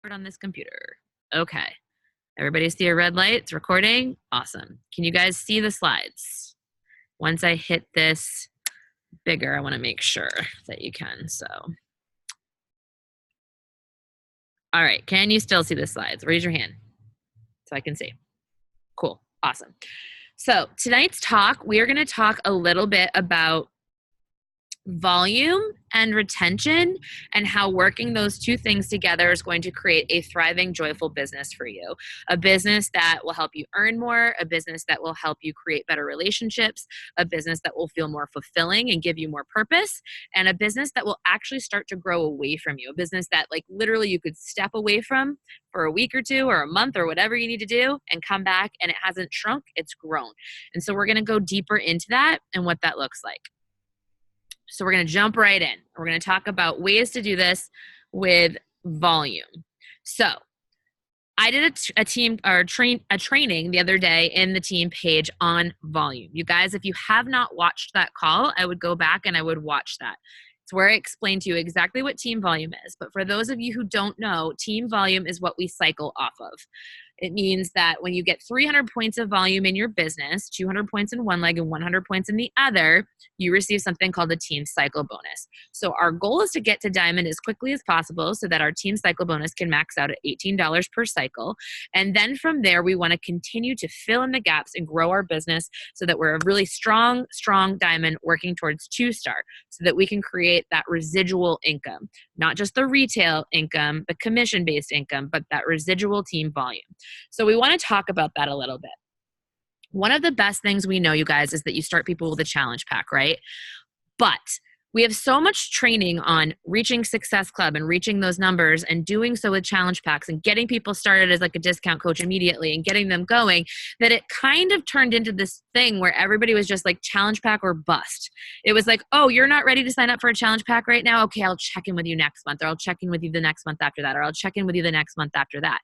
On this computer. Okay. Everybody see a red light? It's recording. Awesome. Can you guys see the slides? Once I hit this bigger, I want to make sure that you can. So, all right. Can you still see the slides? Raise your hand so I can see. Cool. Awesome. So tonight's talk, we are going to talk a little bit about volume and retention and how working those two things together is going to create a thriving, joyful business for you. A business that will help you earn more, a business that will help you create better relationships, a business that will feel more fulfilling and give you more purpose, and a business that will actually start to grow away from you. A business that like literally you could step away from for a week or two or a month or whatever you need to do and come back and it hasn't shrunk, it's grown. And so we're going to go deeper into that and what that looks like. So we're going to jump right in. We're going to talk about ways to do this with volume. So I did a training the other day in the team page on volume. You guys, if you have not watched that call, I would go back and I would watch that. It's where I explain to you exactly what team volume is. But for those of you who don't know, team volume is what we cycle off of. It means that when you get 300 points of volume in your business, 200 points in one leg and 100 points in the other, you receive something called a team cycle bonus. So our goal is to get to diamond as quickly as possible so that our team cycle bonus can max out at $18 per cycle. And then from there, we want to continue to fill in the gaps and grow our business so that we're a really strong diamond working towards 2-star so that we can create that residual income, not just the retail income, the commission-based income, but that residual team volume. So we want to talk about that a little bit. One of the best things we know, you guys, is that you start people with a challenge pack, right? But we have so much training on reaching Success Club and reaching those numbers and doing so with challenge packs and getting people started as like a discount coach immediately and getting them going that it kind of turned into this thing where everybody was just like challenge pack or bust. It was like, oh, you're not ready to sign up for a challenge pack right now? Okay, I'll check in with you next month, or I'll check in with you the next month after that, or I'll check in with you the next month after that.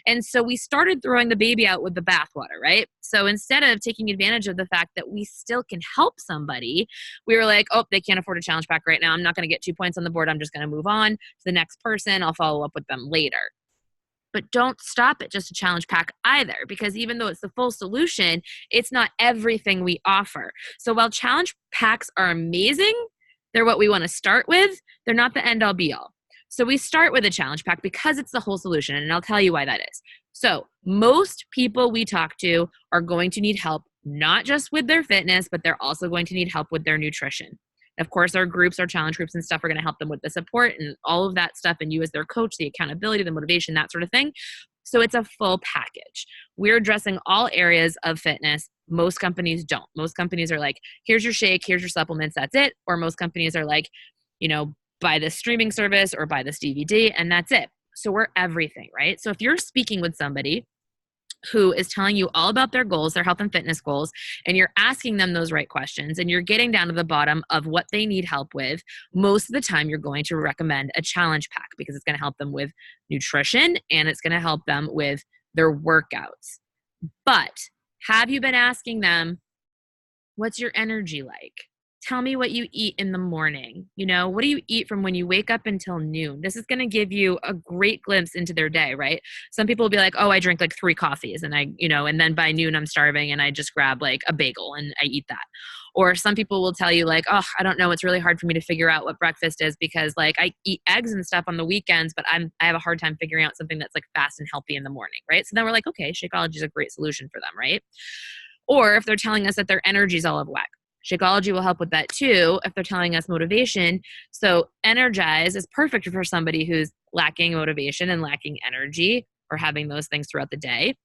And so we started throwing the baby out with the bathwater, right? So instead of taking advantage of the fact that we still can help somebody, we were like, oh, they can't afford a challenge pack right now. I'm not going to get 2 points on the board. I'm just going to move on to the next person. I'll follow up with them later. But don't stop at just a challenge pack either, because even though it's the full solution, it's not everything we offer. So while challenge packs are amazing, they're what we want to start with. They're not the end all be all. So we start with a challenge pack because it's the whole solution, and I'll tell you why that is. So most people we talk to are going to need help, not just with their fitness, but they're also going to need help with their nutrition. Of course, our groups, our challenge groups and stuff are going to help them with the support and all of that stuff, and you as their coach, the accountability, the motivation, that sort of thing. So it's a full package. We're addressing all areas of fitness. Most companies don't. Most companies are like, here's your shake, here's your supplements, that's it. Or most companies are like, buy this streaming service or buy this DVD, and that's it. So we're everything, right? So if you're speaking with somebody who is telling you all about their goals, their health and fitness goals, and you're asking them those right questions, and you're getting down to the bottom of what they need help with, most of the time you're going to recommend a challenge pack because it's going to help them with nutrition and it's going to help them with their workouts. But have you been asking them, what's your energy like? Tell me what you eat in the morning. What do you eat from when you wake up until noon? This is going to give you a great glimpse into their day, right? Some people will be like, oh, I drink like 3 coffees and and then by noon I'm starving and I just grab like a bagel and I eat that. Or some people will tell you like, oh, I don't know. It's really hard for me to figure out what breakfast is because like I eat eggs and stuff on the weekends, but I have a hard time figuring out something that's like fast and healthy in the morning, right? So then we're like, okay, Shakeology is a great solution for them, right? Or if they're telling us that their energy is all out of whack, Shakeology will help with that too if they're telling us motivation. So Energize is perfect for somebody who's lacking motivation and lacking energy or having those things throughout the day.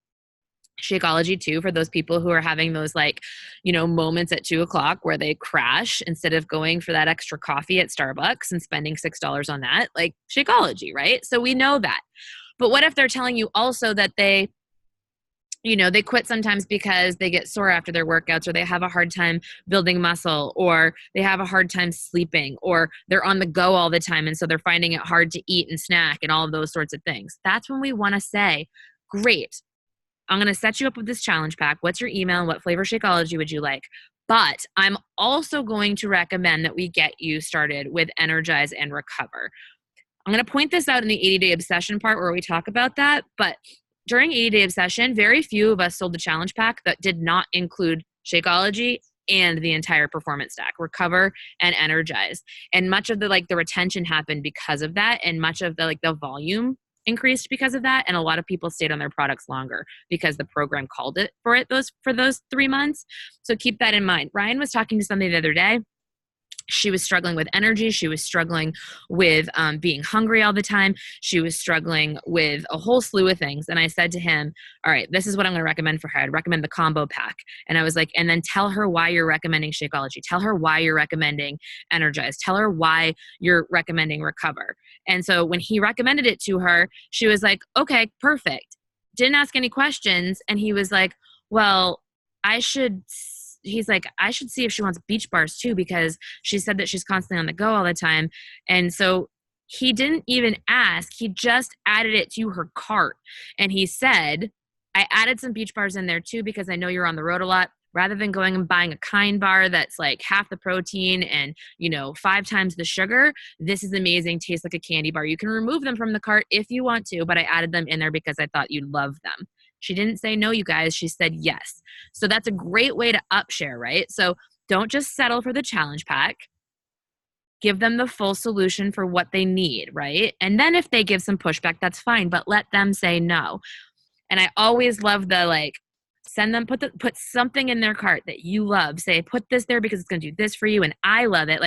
Shakeology too for those people who are having those moments at 2:00 where they crash instead of going for that extra coffee at Starbucks and spending $6 on that, like Shakeology, right? So we know that. But what if they're telling you also that they quit sometimes because they get sore after their workouts, or they have a hard time building muscle, or they have a hard time sleeping, or they're on the go all the time. And so they're finding it hard to eat and snack and all of those sorts of things. That's when we want to say, great, I'm going to set you up with this challenge pack. What's your email and what flavor Shakeology would you like? But I'm also going to recommend that we get you started with Energize and Recover. I'm going to point this out in the 80-day obsession part where we talk about that. But during 80-day obsession, very few of us sold the challenge pack that did not include Shakeology and the entire performance stack, Recover and Energize. And much of the retention happened because of that, and much of the volume increased because of that, and a lot of people stayed on their products longer because the program called it for those 3 months. So keep that in mind. Ryan was talking to somebody the other day. She was struggling with energy. She was struggling with being hungry all the time. She was struggling with a whole slew of things. And I said to him, all right, this is what I'm going to recommend for her. I'd recommend the combo pack. And I was like, and then tell her why you're recommending Shakeology. Tell her why you're recommending Energize. Tell her why you're recommending Recover. And so when he recommended it to her, she was like, okay, perfect. Didn't ask any questions. And he was like, well, he's like, I should see if she wants beach bars too, because she said that she's constantly on the go all the time. And so he didn't even ask. He just added it to her cart. And he said, I added some beach bars in there too, because I know you're on the road a lot. Rather than going and buying a Kind bar that's like half the protein and, 5 times the sugar, this is amazing. Tastes like a candy bar. You can remove them from the cart if you want to, but I added them in there because I thought you'd love them. She didn't say no, you guys. She said yes. So that's a great way to upshare, right? So don't just settle for the challenge pack. Give them the full solution for what they need, right? And then if they give some pushback, that's fine, but let them say no. And I always love the send them, put something in their cart that you love. Say, put this there because it's going to do this for you. And I love it.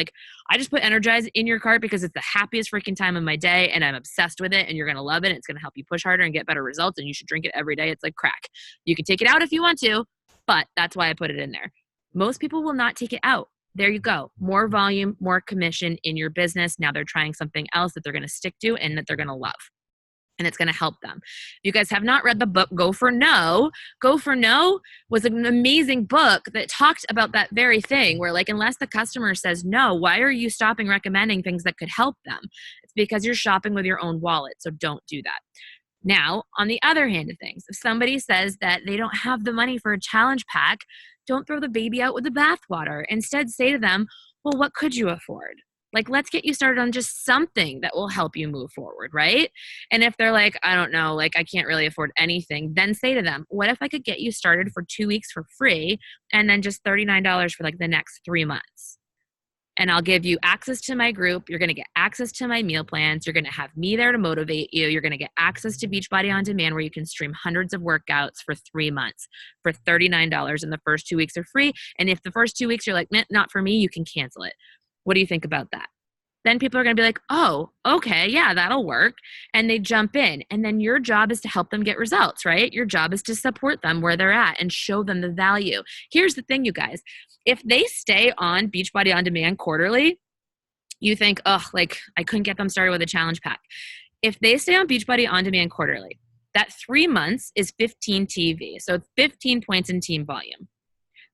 I just put Energize in your cart because it's the happiest freaking time of my day. And I'm obsessed with it. And you're going to love it. And it's going to help you push harder and get better results. And you should drink it every day. It's like crack. You can take it out if you want to, but that's why I put it in there. Most people will not take it out. There you go. More volume, more commission in your business. Now they're trying something else that they're going to stick to and that they're going to love. And it's going to help them. If you guys have not read the book, Go for No was an amazing book that talked about that very thing where unless the customer says no, why are you stopping recommending things that could help them? It's because you're shopping with your own wallet. So don't do that. Now, on the other hand of things, if somebody says that they don't have the money for a challenge pack, don't throw the baby out with the bathwater. Instead, say to them, well, what could you afford? Let's get you started on just something that will help you move forward, right? And if they're like, I don't know, I can't really afford anything, then say to them, what if I could get you started for 2 weeks for free and then just $39 for the next 3 months? And I'll give you access to my group. You're going to get access to my meal plans. You're going to have me there to motivate you. You're going to get access to Beachbody On Demand where you can stream hundreds of workouts for 3 months for $39, and the first 2 weeks are free. And if the first 2 weeks you're like, not for me, you can cancel it. What do you think about that? Then people are going to be like, oh, okay, yeah, that'll work. And they jump in. And then your job is to help them get results, right? Your job is to support them where they're at and show them the value. Here's the thing, you guys. If they stay on Beachbody On Demand quarterly, you think, I couldn't get them started with a challenge pack. If they stay on Beachbody On Demand quarterly, that 3 months is 15 TV. So it's 15 points in team volume.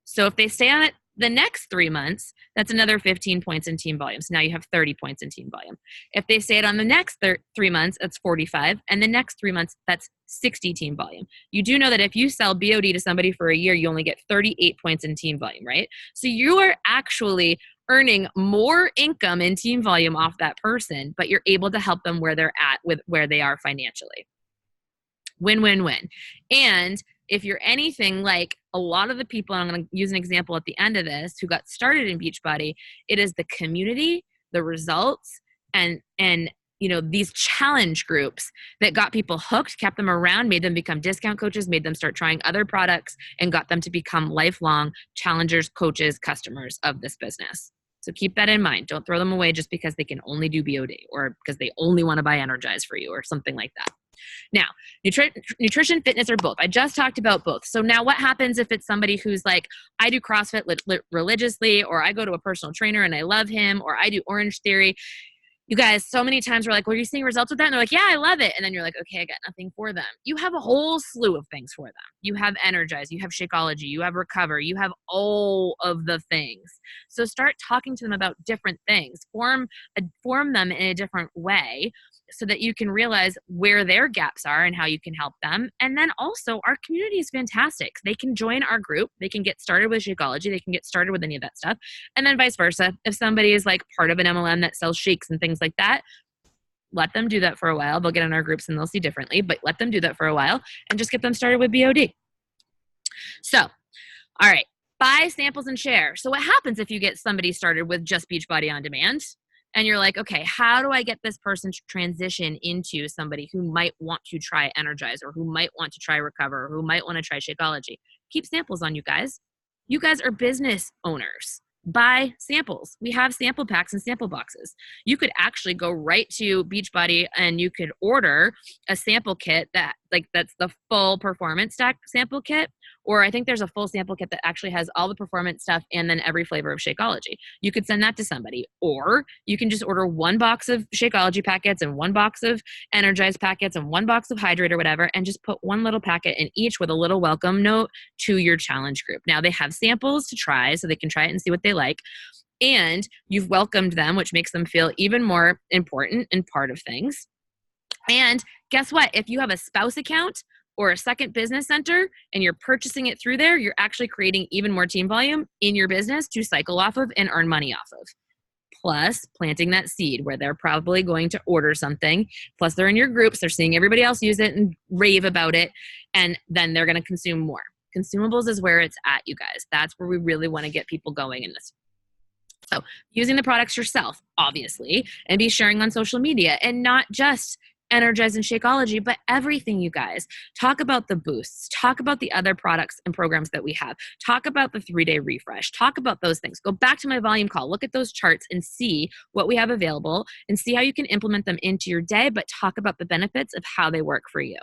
So if they stay on it the next 3 months, that's another 15 points in team volume. So now you have 30 points in team volume. If they stay it on the next 3 months, that's 45. And the next 3 months, that's 60 team volume. You do know that if you sell BOD to somebody for a year, you only get 38 points in team volume, right? So you are actually earning more income in team volume off that person, but you're able to help them where they're at with where they are financially. Win, win, win. And if you're anything like a lot of the people, and I'm going to use an example at the end of this, who got started in Beachbody, it is the community, the results, and these challenge groups that got people hooked, kept them around, made them become discount coaches, made them start trying other products, and got them to become lifelong challengers, coaches, customers of this business. So keep that in mind. Don't throw them away just because they can only do BOD or because they only want to buy Energize for you or something like that. Now, nutrition, fitness, or both. I just talked about both. So now what happens if it's somebody who's like, I do CrossFit religiously, or I go to a personal trainer and I love him, or I do Orange Theory. You guys, so many times we're like, well, are you seeing results with that? And they're like, yeah, I love it. And then you're like, okay, I got nothing for them. You have a whole slew of things for them. You have Energize, you have Shakeology, you have Recover, you have all of the things. So start talking to them about different things. Form them in a different way so that you can realize where their gaps are and how you can help them. And then also our community is fantastic. They can join our group. They can get started with Shakeology. They can get started with any of that stuff. And then vice versa. If somebody is like part of an MLM that sells shakes and things like that, Let them do that for a while. They'll get in our groups and they'll see differently, but let them do that for a while and just get them started with BOD. So, all right, buy samples and share. So what happens if you get somebody started with just Beachbody On Demand and you're like, okay, how do I get this person to transition into somebody who might want to try Energize or who might want to try Recover or who might want to try Shakeology? Keep samples on, you guys. You guys are business owners. Buy samples. We have sample packs and sample boxes. You could actually go right to Beachbody and you could order a sample kit that's the full performance stack sample kit. Or I think there's a full sample kit that actually has all the performance stuff and then every flavor of Shakeology. You could send that to somebody. Or you can just order one box of Shakeology packets and one box of Energize packets and one box of Hydrate or whatever, and just put one little packet in each with a little welcome note to your challenge group. Now they have samples to try so they can try it and see what they like. And you've welcomed them, which makes them feel even more important and part of things. And guess what? If you have a spouse account or a second business center and you're purchasing it through there, you're actually creating even more team volume in your business to cycle off of and earn money off of. Plus planting that seed where they're probably going to order something. Plus they're in your groups. They're seeing everybody else use it and rave about it. And then they're going to consume more. Consumables is where it's at, you guys. That's where we really want to get people going in this. So using the products yourself, obviously, and be sharing on social media, and not just Energize and Shakeology, but everything, you guys. Talk about the boosts. Talk about the other products and programs that we have. Talk about the 3-day refresh. Talk about those things. Go back to my volume call. Look at those charts and see what we have available and see how you can implement them into your day, but talk about the benefits of how they work for you.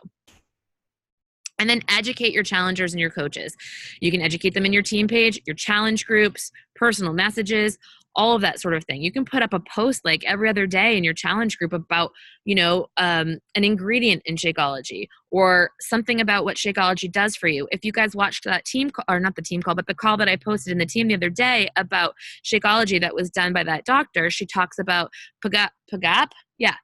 And then educate your challengers and your coaches. You can educate them in your team page, your challenge groups, personal messages, all of that sort of thing. You can put up a post like every other day in your challenge group about, an ingredient in Shakeology or something about what Shakeology does for you. If you guys watched that team call, or not the team call, but the call that I posted in the team the other day about Shakeology that was done by that doctor, she talks about PAGAP. Yeah.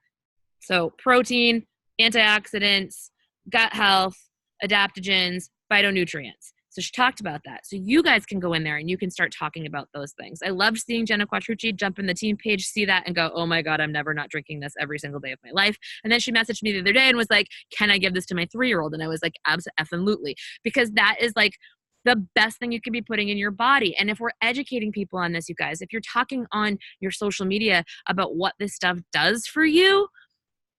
So protein, antioxidants, gut health, adaptogens, phytonutrients. So she talked about that. So you guys can go in there and you can start talking about those things. I loved seeing Jenna Quattrucci jump in the team page, see that and go, oh my God, I'm never not drinking this every single day of my life. And then she messaged me the other day and was like, can I give this to my 3-year-old? And I was like, absolutely. Because that is like the best thing you can be putting in your body. And if we're educating people on this, you guys, if you're talking on your social media about what this stuff does for you,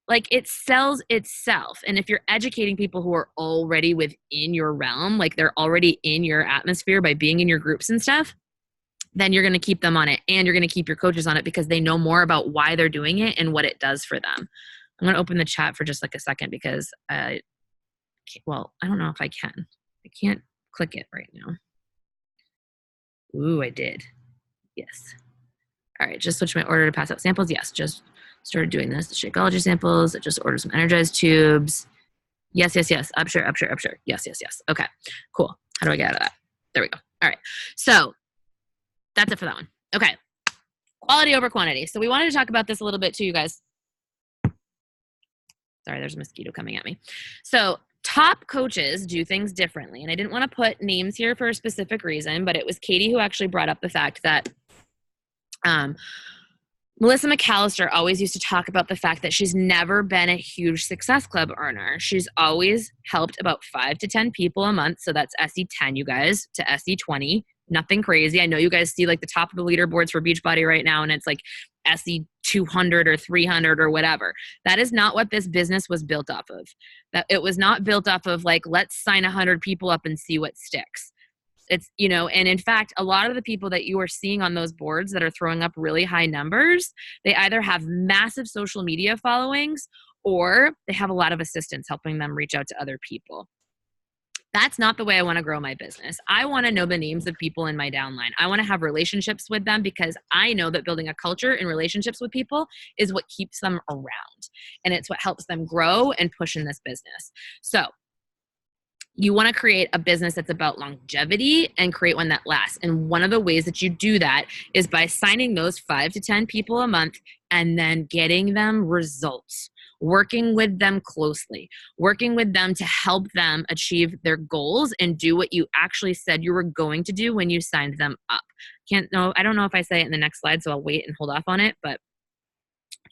like it sells itself. And if you're educating people who are already within your realm, like they're already in your atmosphere by being in your groups and stuff, then you're going to keep them on it and you're going to keep your coaches on it because they know more about why they're doing it and what it does for them. I'm going to open the chat for just like a second because, I don't know if I can. I can't click it right now. Ooh, I did. Yes. All right, just switch my order to pass out samples. Yes, just started doing this. The Shakeology samples. I just ordered some Energized tubes. Yes. Up sure. Yes. Okay, cool. How do I get out of that? There we go. All right. So that's it for that one. Okay. Quality over quantity. So we wanted to talk about this a little bit too, you guys. Sorry, there's a mosquito coming at me. So top coaches do things differently. And I didn't want to put names here for a specific reason, but it was Katie who actually brought up the fact that Melissa McAllister always used to talk about the fact that she's never been a huge Success Club earner. She's always helped about 5 to 10 people a month. So that's SE10, you guys, to SE20. Nothing crazy. I know you guys see like the top of the leaderboards for Beachbody right now, and it's like SE200 or 300 or whatever. That is not what this business was built off of. That it was not built off of like, let's sign 100 people up and see what sticks. It's, and in fact, a lot of the people that you are seeing on those boards that are throwing up really high numbers, they either have massive social media followings or they have a lot of assistants helping them reach out to other people. That's not the way I want to grow my business. I want to know the names of people in my downline. I want to have relationships with them because I know that building a culture and relationships with people is what keeps them around. And it's what helps them grow and push in this business. So you want to create a business that's about longevity and create one that lasts. And one of the ways that you do that is by signing those 5 to 10 people a month and then getting them results, working with them closely, working with them to help them achieve their goals and do what you actually said you were going to do when you signed them up. I don't know if I say it in the next slide, so I'll wait and hold off on it, but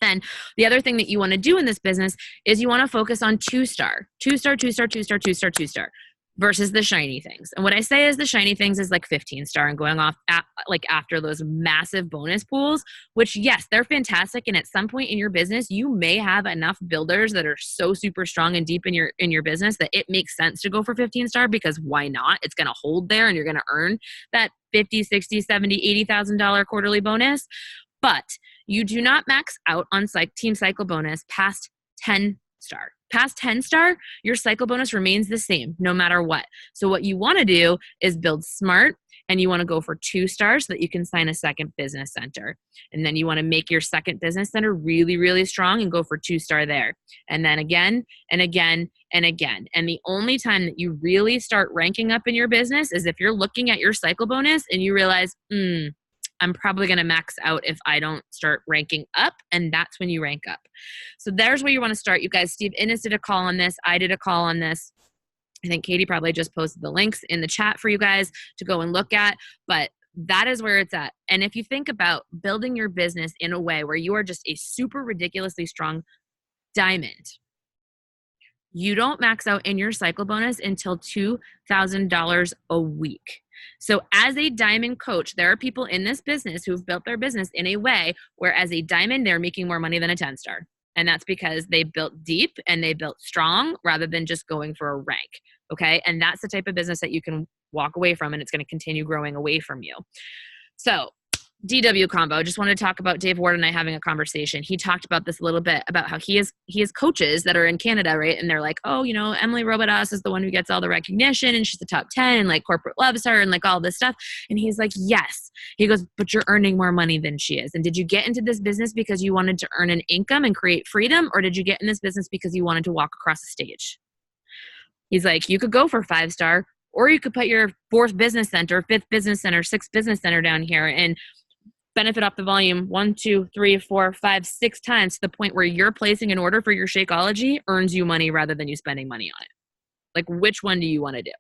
Then the other thing that you want to do in this business is you want to focus on two-star versus the shiny things. And what I say is the shiny things is like 15-star and going off like after those massive bonus pools, which yes, they're fantastic. And at some point in your business, you may have enough builders that are so super strong and deep in your business that it makes sense to go for 15-star, because why not? It's going to hold there and you're going to earn that 50, 60, 70, $80,000 quarterly bonus. But you do not max out on team cycle bonus past 10-star. Past 10-star, your cycle bonus remains the same no matter what. So what you want to do is build smart, and you want to go for 2-stars so that you can sign a second business center. And then you want to make your second business center really, really strong and go for 2-star there. And then again and again and again. And the only time that you really start ranking up in your business is if you're looking at your cycle bonus and you realize, I'm probably going to max out if I don't start ranking up. And that's when you rank up. So there's where you want to start. You guys, Steve Innes did a call on this. I did a call on this. I think Katie probably just posted the links in the chat for you guys to go and look at. But that is where it's at. And if you think about building your business in a way where you are just a super ridiculously strong diamond, you don't max out in your cycle bonus until $2,000 a week. So as a diamond coach, there are people in this business who've built their business in a way where as a diamond, they're making more money than a 10-star. And that's because they built deep and they built strong rather than just going for a rank. Okay. And that's the type of business that you can walk away from, and it's going to continue growing away from you. So DW combo, just wanted to talk about Dave Ward and I having a conversation. He talked about this a little bit about how he has coaches that are in Canada, right? And they're like, oh, Emily Robidas is the one who gets all the recognition and she's the top 10 and like corporate loves her and like all this stuff. And he's like, yes. He goes, but you're earning more money than she is. And did you get into this business because you wanted to earn an income and create freedom? Or did you get in this business because you wanted to walk across the stage? He's like, you could go for 5-star, or you could put your 4th business center, 5th business center, 6th business center down here and benefit off the volume 1, 2, 3, 4, 5, 6 times to the point where you're placing an order for your Shakeology earns you money rather than you spending money on it. Like, which one do you want to do?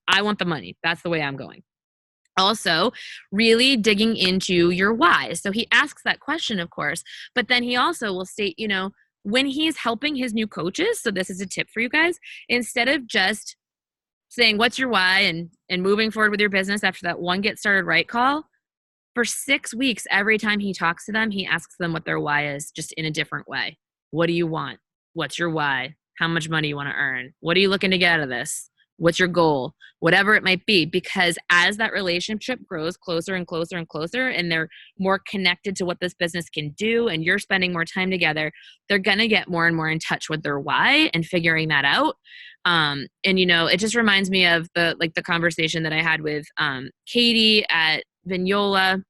I want the money. That's the way I'm going. Also, really digging into your why. So he asks that question, of course, but then he also will state, when he's helping his new coaches, so this is a tip for you guys, instead of just saying, what's your why and moving forward with your business after that one get started right call, for 6 weeks, every time he talks to them, he asks them what their why is, just in a different way. What do you want? What's your why? How much money you want to earn? What are you looking to get out of this? What's your goal? Whatever it might be, because as that relationship grows closer and closer and closer, and they're more connected to what this business can do, and you're spending more time together, they're going to get more and more in touch with their why and figuring that out. And it just reminds me of the conversation that I had with Katie at Vignola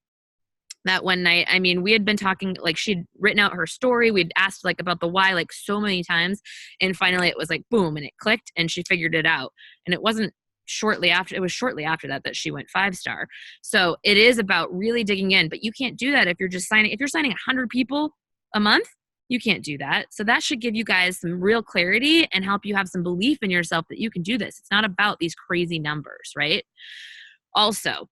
that one night. I mean, we had been talking, like, she'd written out her story. We'd asked like about the why like so many times, and finally it was like boom, and it clicked and she figured it out. And it was shortly after that she went 5-star. So it is about really digging in, but you can't do that if you're signing 100 people a month. You can't do that. So that should give you guys some real clarity and help you have some belief in yourself that you can do this. It's not about these crazy numbers, right? Also,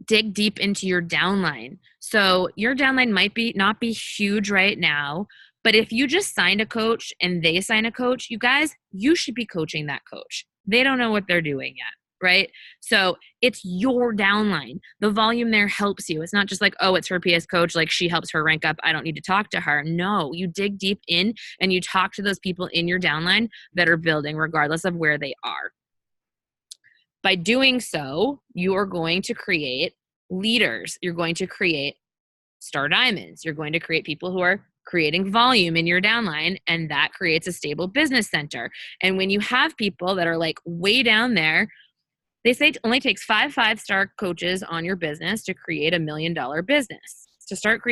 dig deep into your downline. So your downline might not be huge right now, but if you just signed a coach and they sign a coach, you guys, you should be coaching that coach. They don't know what they're doing yet, right? So it's your downline. The volume there helps you. It's not just like, oh, it's her PS coach, like she helps her rank up, I don't need to talk to her. No, you dig deep in and you talk to those people in your downline that are building regardless of where they are. By doing so, you are going to create leaders. You're going to create star diamonds. You're going to create people who are creating volume in your downline, and that creates a stable business center. And when you have people that are like way down there, they say it only takes 5-star coaches on your business to create $1 million business. To start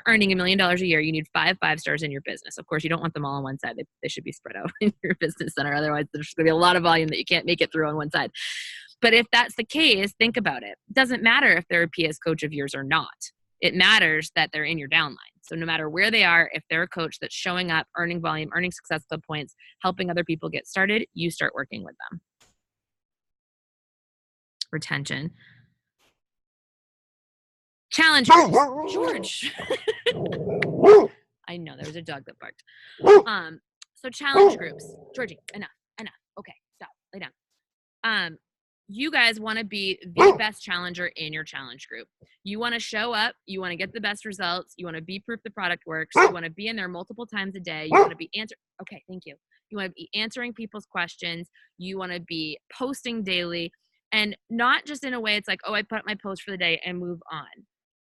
earning $1 million a year, you need 5-stars in your business. Of course, you don't want them all on one side. They should be spread out in your business center. Otherwise, there's going to be a lot of volume that you can't make it through on one side. But if that's the case, think about it. It doesn't matter if they're a PS coach of yours or not. It matters that they're in your downline. So no matter where they are, if they're a coach that's showing up, earning volume, earning Success Club points, helping other people get started, you start working with them. Retention. Challenge groups. George. I know there was a dog that barked. So challenge groups. Georgie, enough. Okay, stop. Lay down. You guys want to be the best challenger in your challenge group. You want to show up. You want to get the best results. You want to be proof the product works. You want to be in there multiple times a day. You want to be Okay, thank you. You want to be answering people's questions. You want to be posting daily, and not just in a way it's like, oh, I put up my post for the day and move on.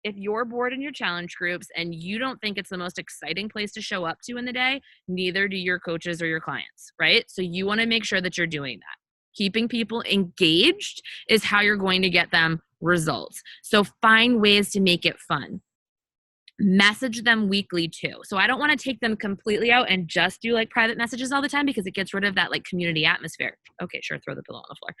If you're bored in your challenge groups and you don't think it's the most exciting place to show up to in the day, neither do your coaches or your clients, right? So you want to make sure that you're doing that. Keeping people engaged is how you're going to get them results. So find ways to make it fun. Message them weekly too. So I don't want to take them completely out and just do like private messages all the time, because it gets rid of that like community atmosphere. Okay, sure, throw the pillow on the floor.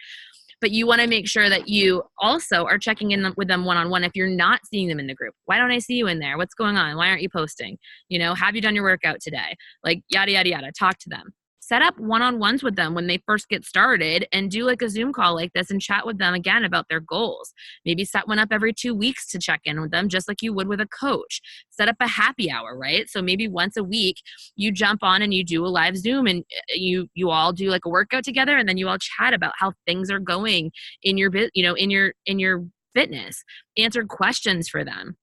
But you want to make sure that you also are checking in with them one-on-one if you're not seeing them in the group. Why don't I see you in there? What's going on? Why aren't you posting? Have you done your workout today? Like yada, yada, yada. Talk to them. Set up one-on-ones with them when they first get started, and do like a Zoom call like this and chat with them again about their goals. Maybe set one up every 2 weeks to check in with them, just like you would with a coach. Set up a happy hour, right? So maybe once a week you jump on and you do a live Zoom, and you all do like a workout together, and then you all chat about how things are going in your in your fitness. Answer questions for them.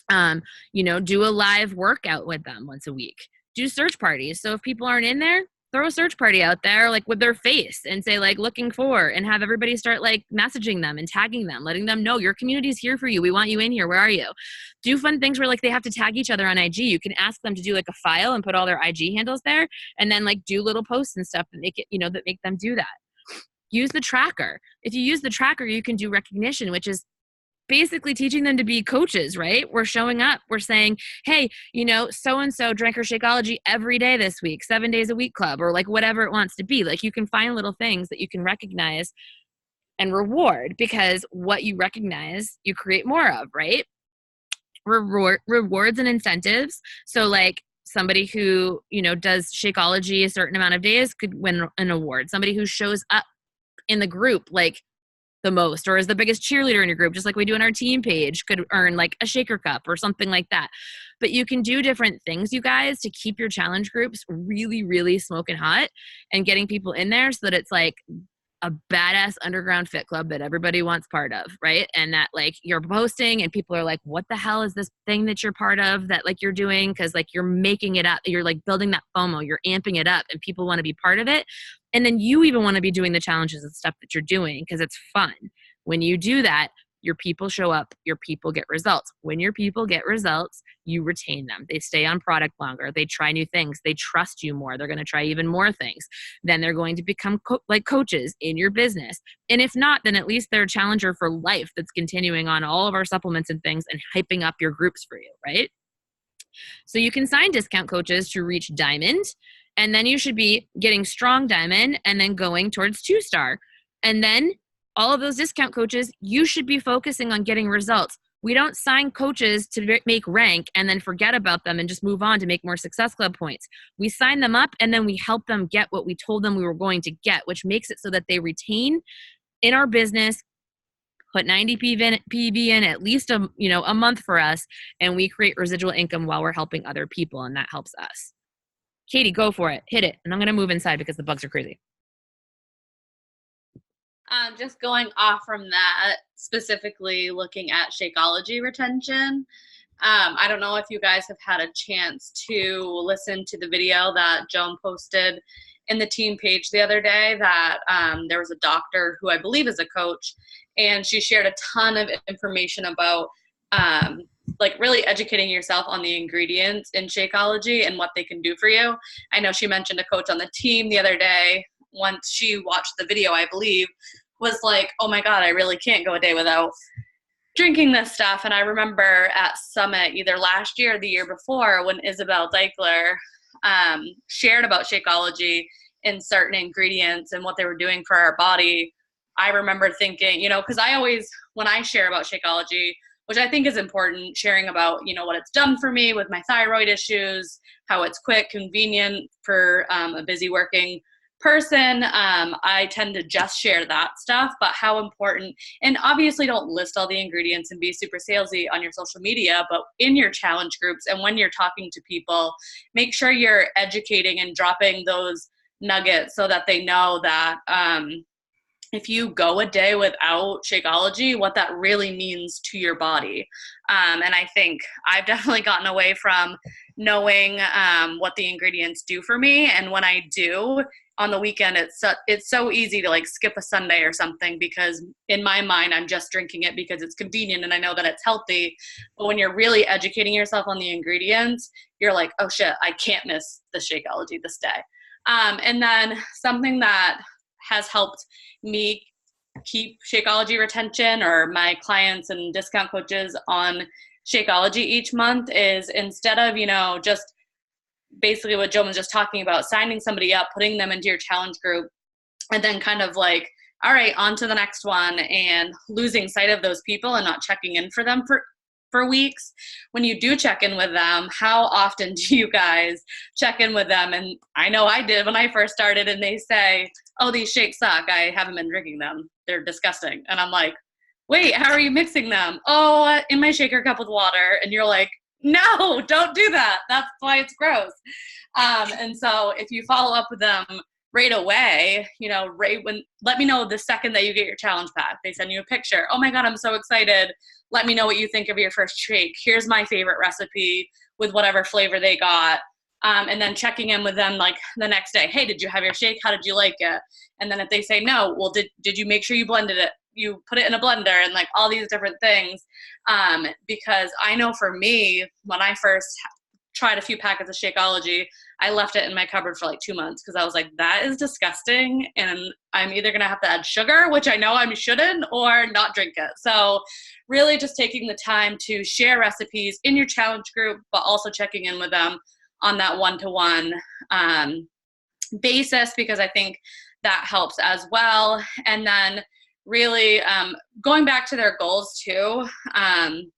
Do a live workout with them once a week. Do search parties. So if people aren't in there, throw a search party out there like with their face and say like looking for, and have everybody start like messaging them and tagging them, letting them know your community is here for you. We want you in here. Where are you? Do fun things where like they have to tag each other on IG. You can ask them to do like a file and put all their IG handles there, and then like do little posts and stuff that make it, that make them do that. Use the tracker. If you use the tracker, you can do recognition, which is basically teaching them to be coaches, right? We're showing up. We're saying, hey, so-and-so drank her Shakeology every day this week, 7 days a week club, or like whatever it wants to be. Like you can find little things that you can recognize and reward, because what you recognize, you create more of, right? Rewards and incentives. So like somebody who, does Shakeology a certain amount of days could win an award. Somebody who shows up in the group, like the most, or is the biggest cheerleader in your group, just like we do in our team page, could earn like a shaker cup or something like that. But you can do different things, you guys, to keep your challenge groups really, really smoking hot and getting people in there so that it's like a badass underground fit club that everybody wants part of, right? And that like you're posting and people are like, what the hell is this thing that you're part of that like you're doing? Because like you're making it up. You're like building that FOMO. You're amping it up and people want to be part of it. And then you even want to be doing the challenges and stuff that you're doing because it's fun. When you do that, your people show up, your people get results. When your people get results, you retain them. They stay on product longer. They try new things. They trust you more. They're going to try even more things. Then they're going to become like coaches in your business. And if not, then at least they're a challenger for life that's continuing on all of our supplements and things and hyping up your groups for you, right? So you can sign discount coaches to reach diamond, and then you should be getting strong diamond and then going towards 2-star. And then all of those discount coaches, you should be focusing on getting results. We don't sign coaches to make rank and then forget about them and just move on to make more Success Club points. We sign them up and then we help them get what we told them we were going to get, which makes it so that they retain in our business, put 90 PV in at least a month for us, and we create residual income while we're helping other people, and that helps us. Katie, go for it. Hit it. And I'm going to move inside because the bugs are crazy. Just going off from that, specifically looking at Shakeology retention. I don't know if you guys have had a chance to listen to the video that Joan posted in the team page the other day, that there was a doctor who I believe is a coach, and she shared a ton of information about like really educating yourself on the ingredients in Shakeology and what they can do for you. I know she mentioned a coach on the team the other day, once she watched the video, I believe, was like, oh my God, I really can't go a day without drinking this stuff. And I remember at Summit, either last year or the year before, when Isabel Deichler shared about Shakeology and certain ingredients and what they were doing for our body, I remember thinking, because I always, when I share about Shakeology, which I think is important, sharing about, what it's done for me with my thyroid issues, how it's quick, convenient for a busy working person, I tend to just share that stuff, but how important, and obviously don't list all the ingredients and be super salesy on your social media, but in your challenge groups and when you're talking to people, make sure you're educating and dropping those nuggets so that they know that if you go a day without Shakeology, what that really means to your body. And I think I've definitely gotten away from knowing what the ingredients do for me. And when I do on the weekend, it's so easy to like skip a Sunday or something, because in my mind, I'm just drinking it because it's convenient and I know that it's healthy. But when you're really educating yourself on the ingredients, you're like, oh shit, I can't miss the Shakeology this day. And then something that has helped me keep Shakeology retention, or my clients and discount coaches on Shakeology each month, is instead of, just basically what Joe was just talking about, signing somebody up, putting them into your challenge group, and then kind of like, all right, on to the next one, and losing sight of those people and not checking in for them for weeks. When you do check in with them, how often do you guys check in with them? And I know I did when I first started, and they say, oh, these shakes suck, I haven't been drinking them, they're disgusting. And I'm like, wait, how are you mixing them? Oh, in my shaker cup with water. And you're like, no, don't do that, that's why it's gross. And so if you follow up with them right away, let me know the second that you get your challenge pack. They send you a picture. Oh my God, I'm so excited. Let me know what you think of your first shake. Here's my favorite recipe with whatever flavor they got. And then checking in with them like the next day. Hey, did you have your shake? How did you like it? And then if they say no, well, did you make sure you blended it? You put it in a blender, and like all these different things. Because I know for me, when I first tried a few packets of Shakeology, I left it in my cupboard for like 2 months because I was like, that is disgusting, and I'm either gonna have to add sugar, which I know I shouldn't, or not drink it. So really just taking the time to share recipes in your challenge group, but also checking in with them on that one-to-one basis, because I think that helps as well. And then really going back to their goals too. And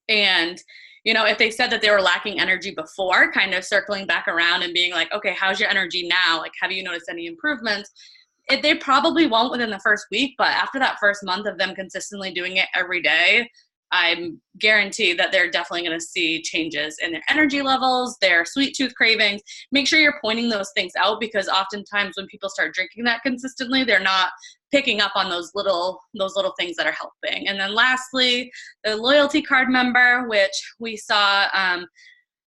if they said that they were lacking energy before, kind of circling back around and being like, okay, how's your energy now? Like, have you noticed any improvements? They probably won't within the first week, but after that first month of them consistently doing it every day, I'm guaranteed that they're definitely going to see changes in their energy levels, their sweet tooth cravings. Make sure you're pointing those things out, because oftentimes when people start drinking that consistently, they're not picking up on those little things that are helping. And then lastly, the loyalty card member, which we saw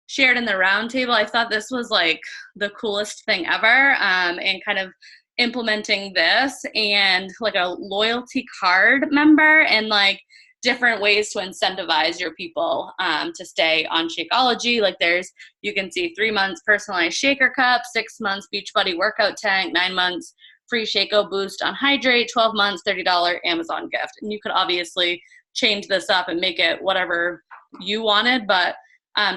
shared in the roundtable. I thought this was like the coolest thing ever, and kind of implementing this and like a loyalty card member, and like different ways to incentivize your people to stay on Shakeology. Like you can see 3 months personalized shaker cup, 6 months Beachbody workout tank, 9 months free Shako boost on Hydrate, 12 months $30 Amazon gift. And you could obviously change this up and make it whatever you wanted, but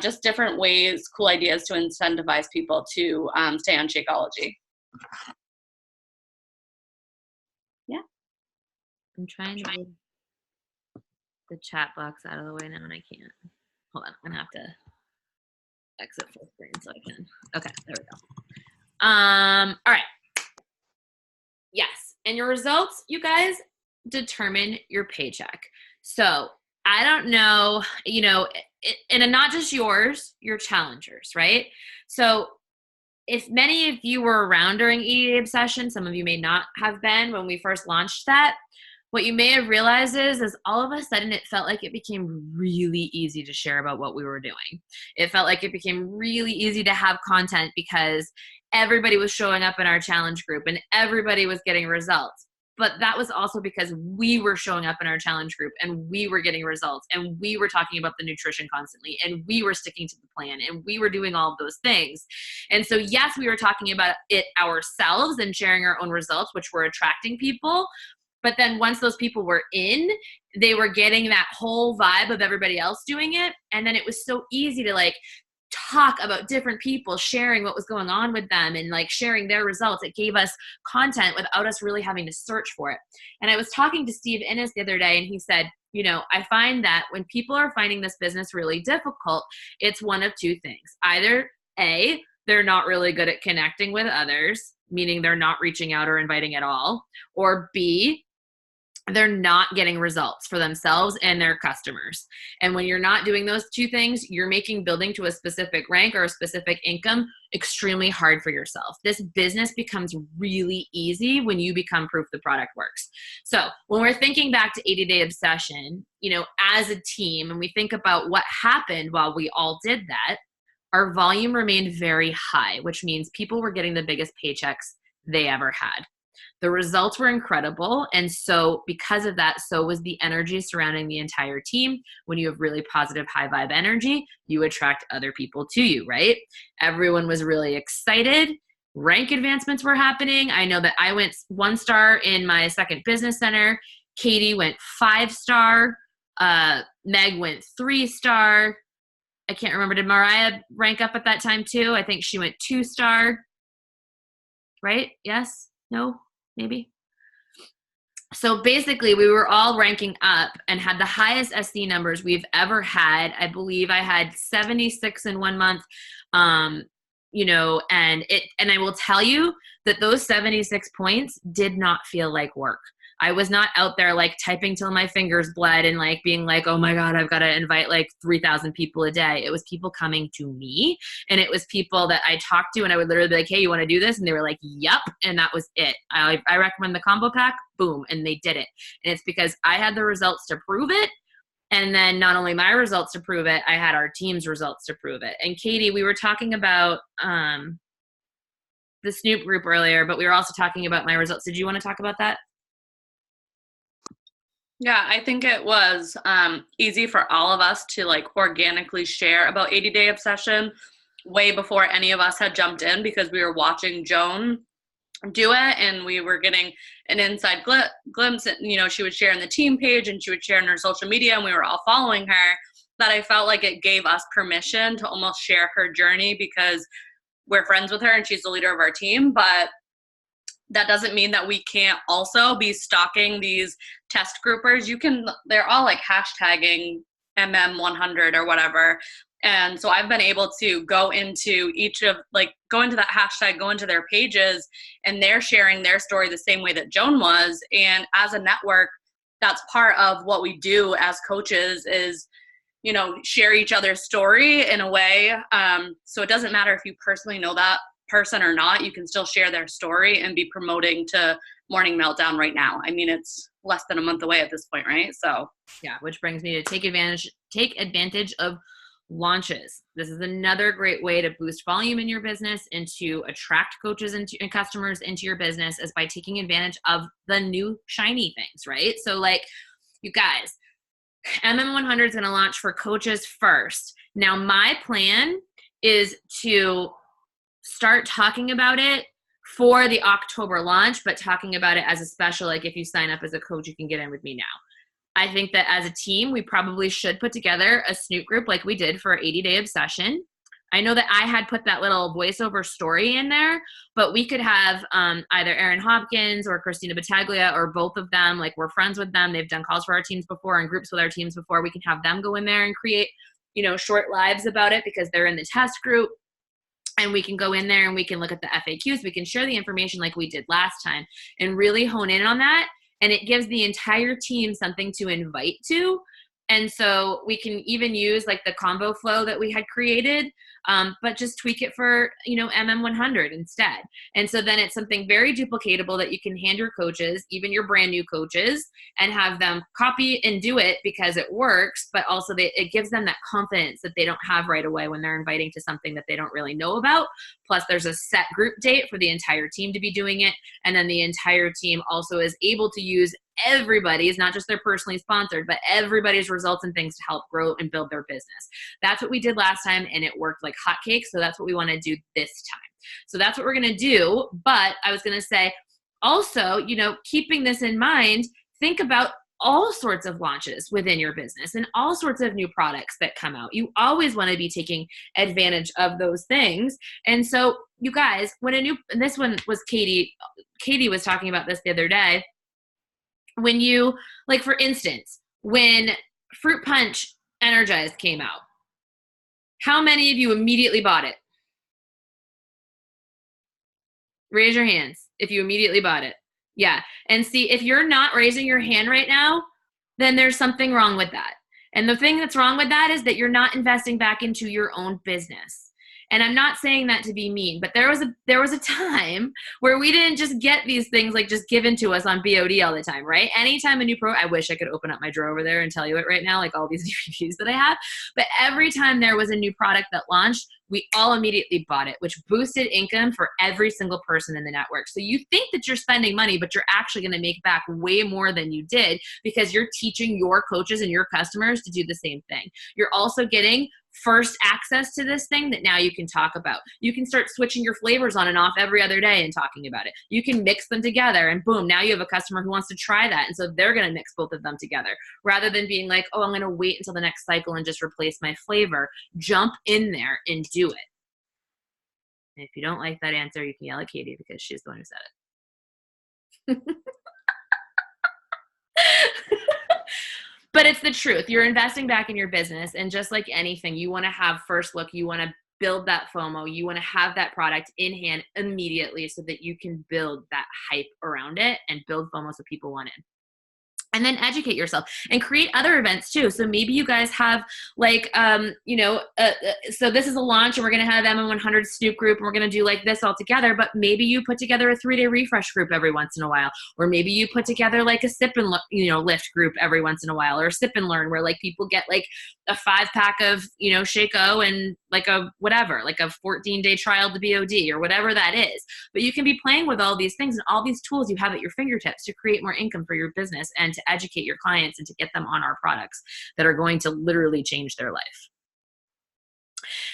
just different ways, cool ideas to incentivize people to stay on Shakeology. Yeah. I'm trying to get the chat box out of the way now, and I can't. Hold on, I'm gonna have to exit full screen so I can. Okay, there we go. All right. Yes, and your results, you guys, determine your paycheck. So I don't know, and not just yours, your challengers, right? So if many of you were around during ED Obsession, some of you may not have been when we first launched that. What you may have realized is all of a sudden it felt like it became really easy to share about what we were doing. It felt like it became really easy to have content because everybody was showing up in our challenge group and everybody was getting results. But that was also because we were showing up in our challenge group and we were getting results and we were talking about the nutrition constantly and we were sticking to the plan and we were doing all of those things. And so yes, we were talking about it ourselves and sharing our own results, which were attracting people. But then once those people were in, they were getting that whole vibe of everybody else doing it. And then it was so easy to like talk about different people sharing what was going on with them and like sharing their results. It gave us content without us really having to search for it. And I was talking to Steve Innes the other day, and he said, I find that when people are finding this business really difficult, it's one of two things. Either A, they're not really good at connecting with others, meaning they're not reaching out or inviting at all, or B, they're not getting results for themselves and their customers. And when you're not doing those two things, you're making building to a specific rank or a specific income extremely hard for yourself. This business becomes really easy when you become proof the product works. So when we're thinking back to 80-day obsession, as a team, and we think about what happened while we all did that, our volume remained very high, which means people were getting the biggest paychecks they ever had. The results were incredible. And so because of that, so was the energy surrounding the entire team. When you have really positive, high vibe energy, you attract other people to you, right? Everyone was really excited. Rank advancements were happening. I know that I went 1-star in my second business center. Katie went 5-star. Meg went 3-star. I can't remember. Did Mariah rank up at that time too? I think she went 2-star. Right? Yes? No? Maybe. So basically, we were all ranking up and had the highest SD numbers we've ever had. I believe I had 76 in 1 month. And I will tell you that those 76 points did not feel like work. I was not out there like typing till my fingers bled and like being like, oh my God, I've got to invite like 3,000 people a day. It was people coming to me, and it was people that I talked to, and I would literally be like, hey, you want to do this? And they were like, yep. And that was it. I recommend the combo pack, boom. And they did it. And it's because I had the results to prove it. And then not only my results to prove it, I had our team's results to prove it. And Katie, we were talking about the Snoop group earlier, but we were also talking about my results. Did you want to talk about that? Yeah, I think it was easy for all of us to like organically share about 80-day obsession way before any of us had jumped in, because we were watching Joan do it and we were getting an inside glimpse. And, she would share in the team page and she would share in her social media, and we were all following her, that I felt like it gave us permission to almost share her journey because we're friends with her and she's the leader of our team. But that doesn't mean that we can't also be stalking these test groupers. They're all like hashtagging MM100 or whatever. And so I've been able to go into that hashtag, go into their pages, and they're sharing their story the same way that Joan was. And as a network, that's part of what we do as coaches is, share each other's story in a way. So it doesn't matter if you personally know that person or not, you can still share their story and be promoting to Morning Meltdown right now. I mean, it's less than a month away at this point, right? So yeah, which brings me to take advantage of launches. This is another great way to boost volume in your business and to attract coaches and customers into your business, is by taking advantage of the new shiny things, right? So like, you guys, MM100 is going to launch for coaches first. Now, my plan is to start talking about it for the October launch, but talking about it as a special, like if you sign up as a coach, you can get in with me now. I think that as a team, we probably should put together a Snoop group like we did for 80-day obsession. I know that I had put that little voiceover story in there, but we could have either Erin Hopkins or Christina Battaglia or both of them. Like, we're friends with them. They've done calls for our teams before and groups with our teams before. We can have them go in there and create, short lives about it because they're in the test group. And we can go in there and we can look at the FAQs. We can share the information like we did last time and really hone in on that. And it gives the entire team something to invite to. And so we can even use like the combo flow that we had created, but just tweak it for, MM100 instead. And so then it's something very duplicatable that you can hand your coaches, even your brand new coaches, and have them copy and do it because it works, but also it gives them that confidence that they don't have right away when they're inviting to something that they don't really know about. Plus there's a set group date for the entire team to be doing it. And then the entire team also is able to use everybody's, not just their personally sponsored, but everybody's results and things to help grow and build their business. That's what we did last time, and it worked like hotcakes. So that's what we want to do this time. So that's what we're going to do. But I was going to say also, keeping this in mind, think about all sorts of launches within your business and all sorts of new products that come out. You always want to be taking advantage of those things. And so you guys, and this one was Katie was talking about this the other day. When you, like, for instance, when Fruit Punch Energized came out, how many of you immediately bought it? Raise your hands if you immediately bought it. Yeah. And see, if you're not raising your hand right now, then there's something wrong with that. And the thing that's wrong with that is that you're not investing back into your own business. And I'm not saying that to be mean, but there was a time where we didn't just get these things like just given to us on BOD all the time, right? Anytime a new I wish I could open up my drawer over there and tell you it right now, like all these DVDs that I have. But every time there was a new product that launched, we all immediately bought it, which boosted income for every single person in the network. So you think that you're spending money, but you're actually going to make back way more than you did because you're teaching your coaches and your customers to do the same thing. You're also getting first access to this thing that now you can talk about. You can start switching your flavors on and off every other day and talking about it. You can mix them together and boom, now you have a customer who wants to try that. And so they're going to mix both of them together rather than being like, oh, I'm going to wait until the next cycle and just replace my flavor. Jump in there and do it. And if you don't like that answer, you can yell at Katie because she's the one who said it. But it's the truth. You're investing back in your business. And just like anything, you want to have first look. You want to build that FOMO. You want to have that product in hand immediately so that you can build that hype around it and build FOMO so people want in. And then educate yourself and create other events too. So maybe you guys have like, so this is a launch and we're going to have M100 Snoop group and we're going to do like this all together, but maybe you put together a 3-day refresh group every once in a while, or maybe you put together like a sip and, lift group every once in a while, or sip and learn where like people get like a 5-pack of, Shake-O and like a 14-day trial to BOD or whatever that is. But you can be playing with all these things and all these tools you have at your fingertips to create more income for your business and to educate your clients and to get them on our products that are going to literally change their life.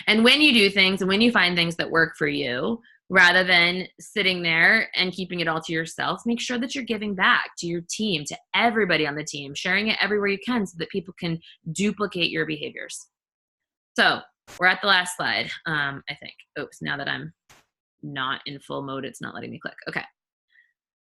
And when you do things and when you find things that work for you, rather than sitting there and keeping it all to yourself, make sure that you're giving back to your team, to everybody on the team, sharing it everywhere you can so that people can duplicate your behaviors. So we're at the last slide, I think. Oops, now that I'm not in full mode, it's not letting me click. Okay.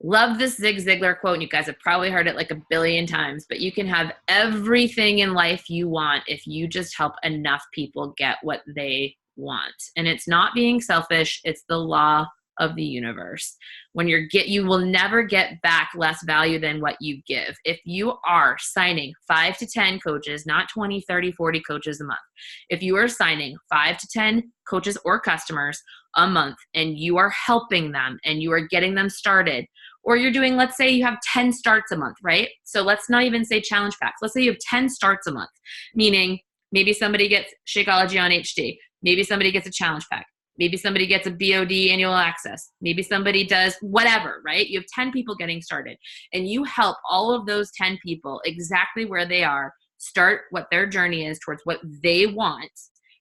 Love this Zig Ziglar quote, and you guys have probably heard it like a billion times, but you can have everything in life you want if you just help enough people get what they want. And it's not being selfish, it's the law of the universe. When you will never get back less value than what you give. If you are signing 5 to 10 coaches, not 20, 30, 40 coaches a month, if you are signing 5 to 10 coaches or customers a month and you are helping them and you are getting them started, or you're doing, let's say you have 10 starts a month, right? So let's not even say challenge packs. Let's say you have 10 starts a month, meaning maybe somebody gets Shakeology on HD. Maybe somebody gets a challenge pack. Maybe somebody gets a BOD annual access. Maybe somebody does whatever, right? You have 10 people getting started and you help all of those 10 people exactly where they are start what their journey is towards what they want,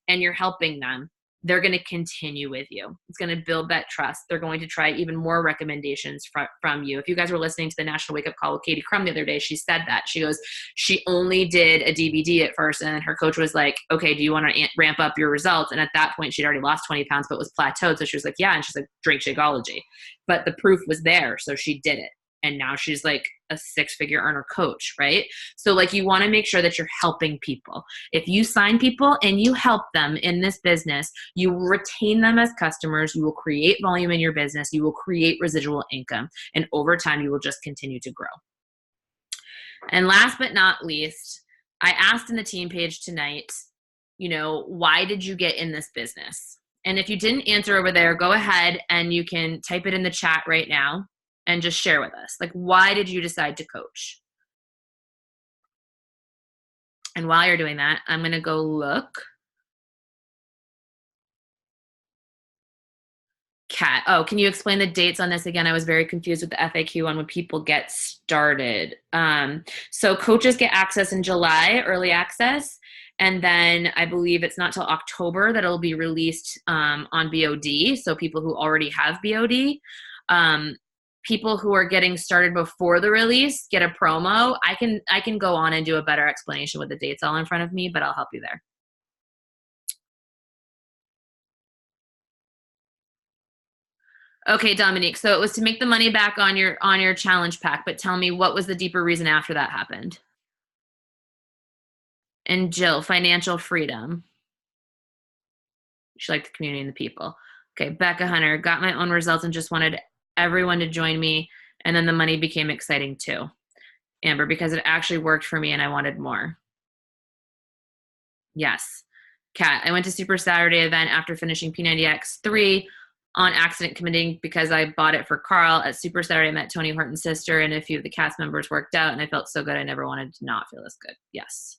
and you're helping them. They're going to continue with you. It's going to build that trust. They're going to try even more recommendations from you. If you guys were listening to the National Wake Up Call with Katie Crum the other day, she said that. She goes, she only did a DVD at first, and her coach was like, okay, do you want to ramp up your results? And at that point, she'd already lost 20 pounds, but was plateaued. So she was like, yeah. And she's like, drink Shakeology. But the proof was there, so she did it. And now she's like a 6-figure earner coach, right? So like you want to make sure that you're helping people. If you sign people and you help them in this business, you will retain them as customers. You will create volume in your business. You will create residual income. And over time, you will just continue to grow. And last but not least, I asked in the team page tonight, why did you get in this business? And if you didn't answer over there, go ahead and you can type it in the chat right now. And just share with us, like, why did you decide to coach? And while you're doing that, I'm going to go look. Kat, can you explain the dates on this again? I was very confused with the FAQ on when people get started. So coaches get access in July, early access. And then I believe it's not till October that it'll be released on BOD. So people who already have BOD. People who are getting started before the release get a promo. I can go on and do a better explanation with the dates all in front of me, but I'll help you there. Okay, Dominique. So it was to make the money back on your challenge pack, but tell me, what was the deeper reason after that happened? And Jill, financial freedom. She liked the community and the people. Okay, Becca Hunter, got my own results and just wanted everyone to join me. And then the money became exciting too. Amber, because it actually worked for me and I wanted more. Yes. Kat, I went to Super Saturday event after finishing P90X3 on accident committing because I bought it for Carl. At Super Saturday, I met Tony Horton's sister and a few of the cast members worked out and I felt so good. I never wanted to not feel this good. Yes.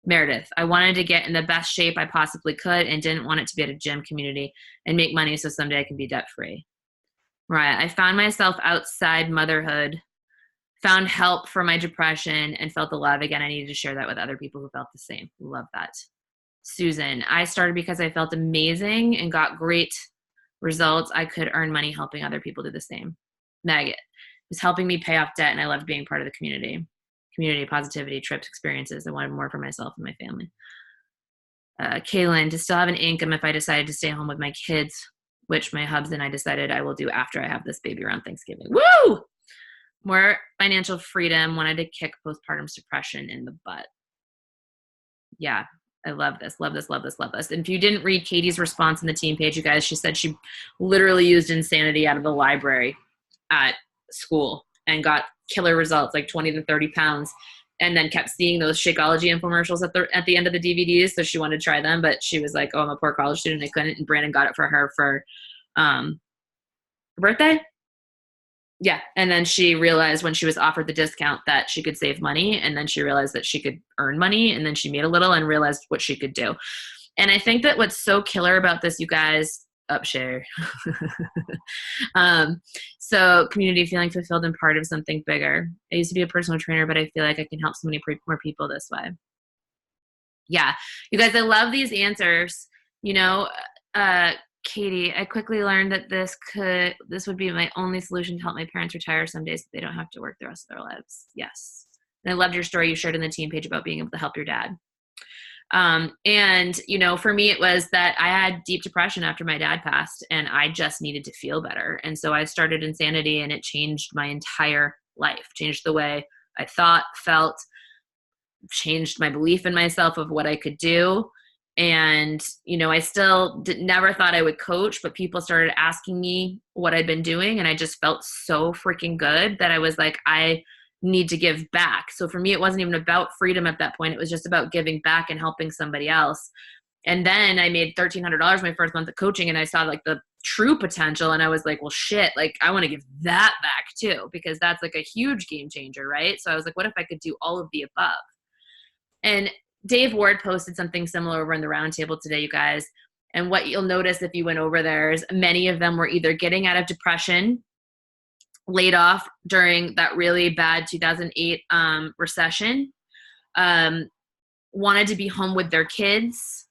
Meredith, I wanted to get in the best shape I possibly could and didn't want it to be at a gym community and make money so someday I can be debt free. Right. I found myself outside motherhood, found help for my depression, and felt the love again. I needed to share that with other people who felt the same. Love that. Susan, I started because I felt amazing and got great results. I could earn money helping other people do the same. Maggot, it was helping me pay off debt, and I loved being part of the community. Community, positivity, trips, experiences. I wanted more for myself and my family. Kaylin, to still have an income if I decided to stay home with my kids, which my hubs and I decided I will do after I have this baby around Thanksgiving. Woo! More financial freedom, wanted to kick postpartum depression in the butt. Yeah, I love this, love this, love this, love this. And if you didn't read Katie's response in the team page, you guys, she said she literally used Insanity out of the library at school and got killer results, like 20 to 30 pounds, and then kept seeing those Shakeology infomercials at the end of the DVDs. So she wanted to try them, but she was like, oh, I'm a poor college student. I couldn't. And Brandon got it for her for her birthday. Yeah. And then she realized when she was offered the discount that she could save money. And then she realized that she could earn money. And then she made a little and realized what she could do. And I think that what's so killer about this, you guys, upshare. So community, feeling fulfilled and part of something bigger. I used to be a personal trainer, but I feel like I can help so many more people this way. Yeah. You guys, I love these answers. You know, Katie, I quickly learned that this would be my only solution to help my parents retire someday so they don't have to work the rest of their lives. Yes. And I loved your story you shared in the team page about being able to help your dad. And, you know, for me, it was that I had deep depression after my dad passed and I just needed to feel better. And so I started Insanity and it changed my entire life, changed the way I thought, felt, changed my belief in myself of what I could do. And, you know, I still never thought I would coach, but people started asking me what I'd been doing. And I just felt so freaking good that I was like, I need to give back. So for me, it wasn't even about freedom at that point. It was just about giving back and helping somebody else. And then I made $1,300 my first month of coaching and I saw like the true potential. And I was like, well, shit, like I want to give that back too, because that's like a huge game changer. Right. So I was like, what if I could do all of the above? And Dave Ward posted something similar over in the roundtable today, you guys. And what you'll notice if you went over there is many of them were either getting out of depression, laid off during that really bad 2008 recession, wanted to be home with their kids,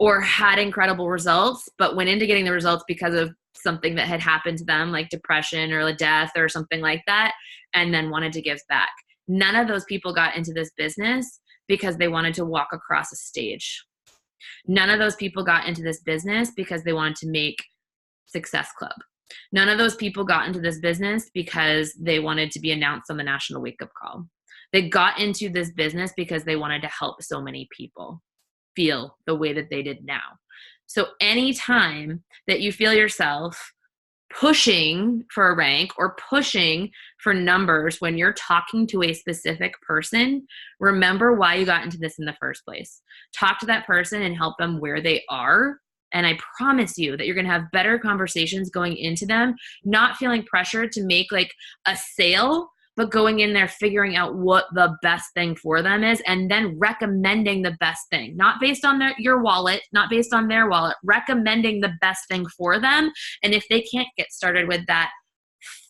or had incredible results, but went into getting the results because of something that had happened to them, like depression or a death or something like that, and then wanted to give back. None of those people got into this business because they wanted to walk across a stage. None of those people got into this business because they wanted to make Success Club. None of those people got into this business because they wanted to be announced on the national wake-up call. They got into this business because they wanted to help so many people feel the way that they did now. So anytime that you feel yourself pushing for a rank or pushing for numbers when you're talking to a specific person, remember why you got into this in the first place. Talk to that person and help them where they are. And I promise you that you're going to have better conversations going into them, not feeling pressured to make like a sale, but going in there, figuring out what the best thing for them is, and then recommending the best thing, not based on your wallet, not based on their wallet, recommending the best thing for them. And if they can't get started with that,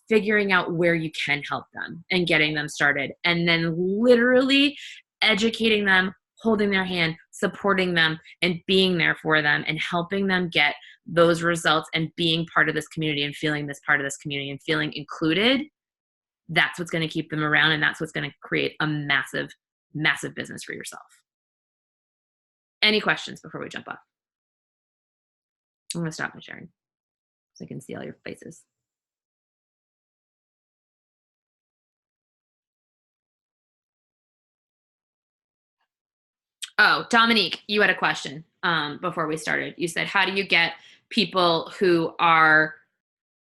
figuring out where you can help them and getting them started, and then literally educating them, holding their hand, supporting them, and being there for them and helping them get those results and being part of this community and feeling this part of this community and feeling included. That's what's going to keep them around, and that's what's going to create a massive, massive business for yourself. Any questions before we jump off? I'm going to stop my sharing so I can see all your faces. Oh, Dominique, you had a question before we started. You said, how do you get people who are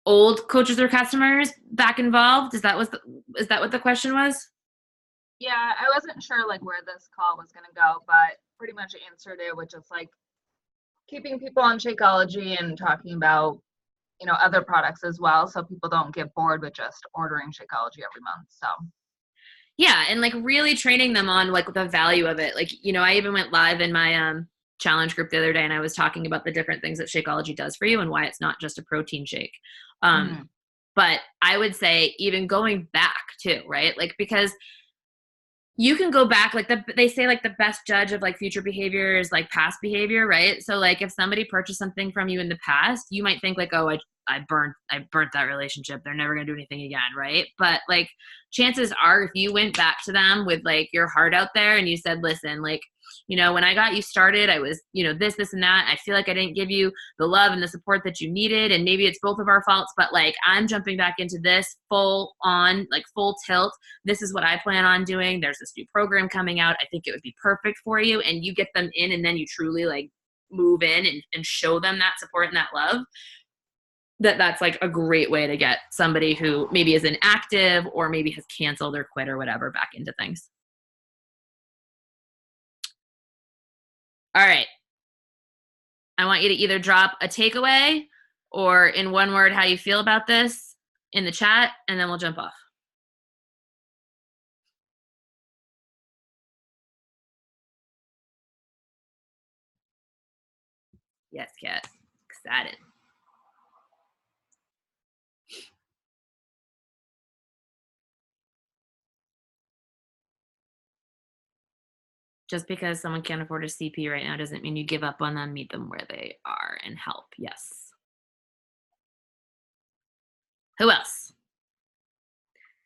old coaches or customers back involved? Is that what the question was? Yeah, I wasn't sure like where this call was gonna go, but pretty much answered it with just like keeping people on Shakeology and talking about, you know, other products as well, so people don't get bored with just ordering Shakeology every month. So Yeah, and like really training them on like the value of it. Like, you know, I even went live in my challenge group the other day, and I was talking about the different things that Shakeology does for you and why it's not just a protein shake. But I would say even going back too, right? Like, because you can go back, like they say like the best judge of like future behavior is like past behavior, right? So like if somebody purchased something from you in the past, you might think like, oh, I burnt that relationship. They're never going to do anything again, right? But like chances are if you went back to them with like your heart out there and you said, listen, like, you know, when I got you started, I was, you know, this and that. I feel like I didn't give you the love and the support that you needed. And maybe it's both of our faults, but like I'm jumping back into this full on, like full tilt. This is what I plan on doing. There's this new program coming out. I think it would be perfect for you. And you get them in, and then you truly like move in and show them that support and that love. That's like a great way to get somebody who maybe is inactive or maybe has canceled or quit or whatever back into things. All right. I want you to either drop a takeaway or in one word how you feel about this in the chat, and then we'll jump off. Yes, Kat. Excited. Just because someone can't afford a CP right now doesn't mean you give up on them. Meet them where they are and help. Yes. Who else?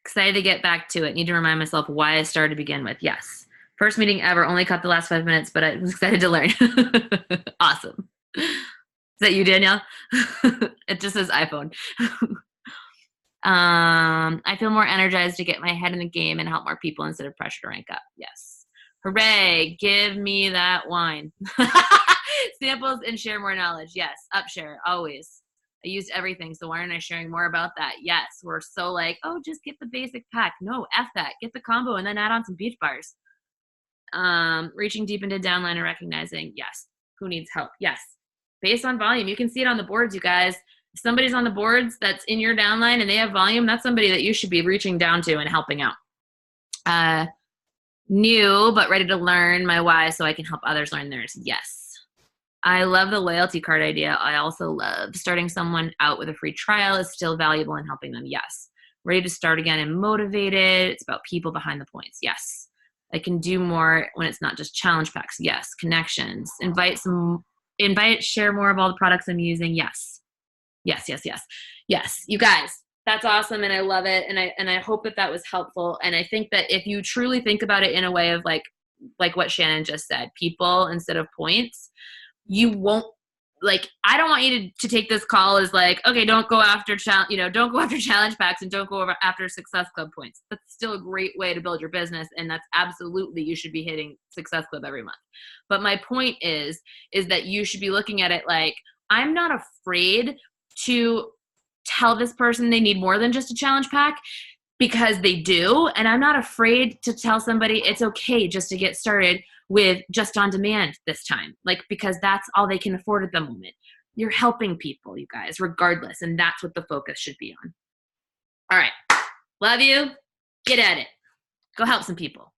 Excited to get back to it. Need to remind myself why I started to begin with. Yes. First meeting ever. Only cut the last 5 minutes, but I was excited to learn. Awesome. Is that you, Danielle? It just says iPhone. I feel more energized to get my head in the game and help more people instead of pressure to rank up. Yes. Hooray. Give me that wine. Samples and share more knowledge. Yes. Upshare. Always. I used everything. So why aren't I sharing more about that? Yes. We're so like, oh, just get the basic pack. No, F that. Get the combo and then add on some beach bars. Reaching deep into downline and recognizing, yes. Who needs help? Yes. Based on volume. You can see it on the boards, you guys. If somebody's on the boards that's in your downline and they have volume, that's somebody that you should be reaching down to and helping out. New, but ready to learn my why so I can help others learn theirs. Yes. I love the loyalty card idea. I also love starting someone out with a free trial is still valuable in helping them. Yes. Ready to start again and motivated. It's about people behind the points. Yes. I can do more when it's not just challenge packs. Yes. Connections. Share more of all the products I'm using. Yes. Yes. Yes. You guys, that's awesome. And I love it. And I hope that was helpful. And I think that if you truly think about it in a way of like what Shannon just said, people instead of points, you won't like, I don't want you to take this call as like, okay, don't go after challenge packs and don't go after Success Club points. That's still a great way to build your business. And that's absolutely, you should be hitting Success Club every month. But my point is that you should be looking at it like, I'm not afraid to tell this person they need more than just a challenge pack because they do. And I'm not afraid to tell somebody it's okay just to get started with just on demand this time, like, because that's all they can afford at the moment. You're helping people, you guys, regardless. And that's what the focus should be on. All right. Love you. Get at it. Go help some people.